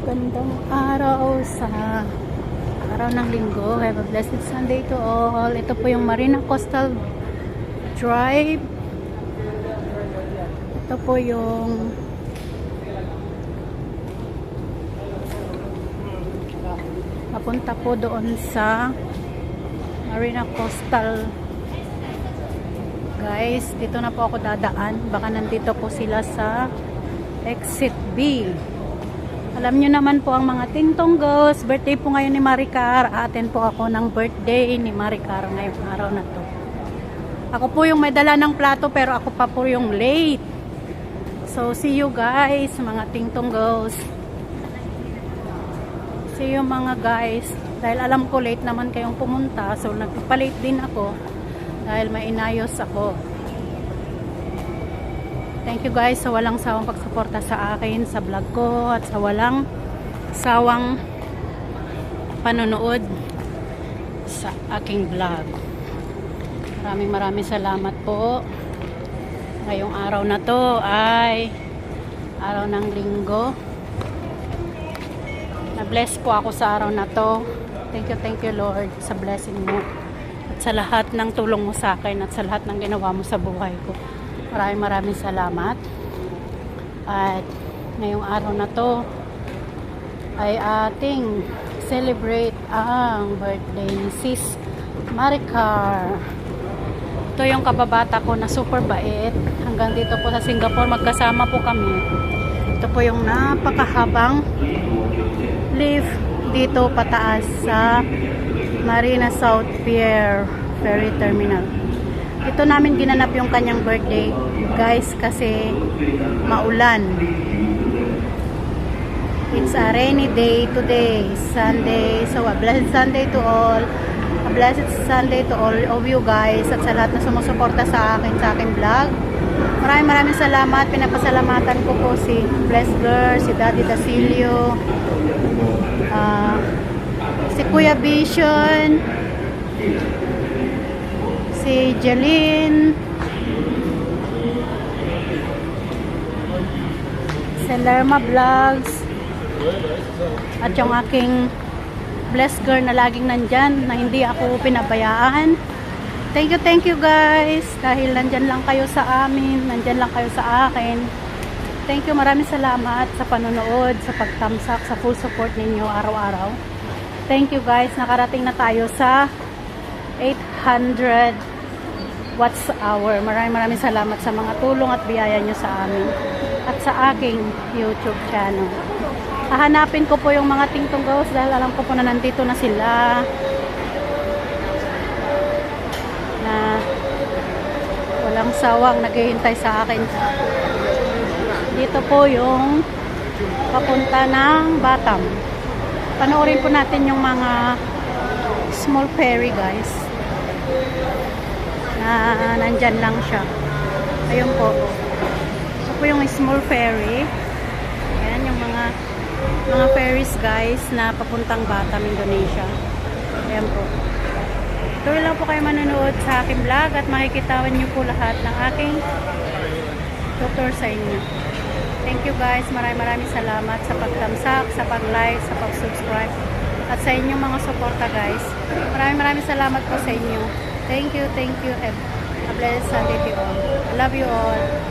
Magandang araw sa araw ng linggo. Have a blessed Sunday to all. Ito po yung Marina Coastal Drive. Ito po yung papunta po doon sa Marina Coastal. Guys, dito na po ako dadaan. Baka nandito po sila sa exit B. Alam nyo naman po ang mga Tingtonggos, birthday po ngayon ni Maricar. Aten po ako ng birthday ni Maricar ngayong araw na to. Ako po yung may dala ng plato pero ako pa po yung late. So see you guys mga Tingtonggos. See you mga guys. Dahil alam ko late naman kayong pumunta, so nagpalate din ako dahil may inayos ako. Thank you guys sa walang sawang pagsuporta sa akin sa vlog ko at sa walang sawang panonood sa aking vlog. Maraming salamat po. Ngayong araw na to ay araw ng linggo. Na-bless po ako sa araw na to. Thank you Lord sa blessing mo at sa lahat ng tulong mo sa akin at sa lahat ng ginawa mo sa buhay ko. Maraming salamat. At ngayong araw na to ay ating celebrate ang birthday ni Sis Maricar. Ito yung kababata ko na super bait. Hanggang dito po sa Singapore magkasama po kami. Ito po yung napakahabang lift dito pataas sa Marina South Pier Ferry Terminal. Ito namin ginanap yung kanyang birthday guys kasi maulan. It's a rainy day today, Sunday. So a blessed Sunday to all. A blessed Sunday to all of you guys at sa lahat na sumusuporta sa aking vlog. Maraming salamat. Pinapasalamatan ko po si Blessed Girl, si Daddy Dacilio, si Kuya Vision, si Jeline, si Lerma Vlogs, at yung aking blessed girl na laging nandyan, na hindi ako pinabayaan. Thank you guys, dahil nandyan lang kayo sa amin, nandyan lang kayo sa akin. Thank you, maraming salamat sa panonood, sa pagtamsak, sa full support ninyo araw-araw. Thank you guys, nakarating na tayo sa 800 watts hour. Maraming salamat sa mga tulong at biyaya nyo sa amin at sa aking YouTube channel. Hahanapin ko po yung mga Tingtonggos dahil alam ko po na nandito na sila, na walang sawang naghihintay sa akin. Dito po yung papunta ng Batam. Panoorin po natin yung mga small ferry guys na nandyan lang siya. Ayun po. Ito po yung small ferry. Ayan yung mga ferries guys na papuntang Batam, Indonesia. Ayan po. Tuloy lang po kayo manonood sa aking vlog at makikitawan nyo po lahat ng aking tutor sa inyo. Thank you guys. Maraming salamat sa pagtamsak, sa pag-like, sa pag-subscribe at sa inyong mga suporta guys. Maraming salamat po sa inyo. Thank you. Have a blessed Sunday to all. I love you all.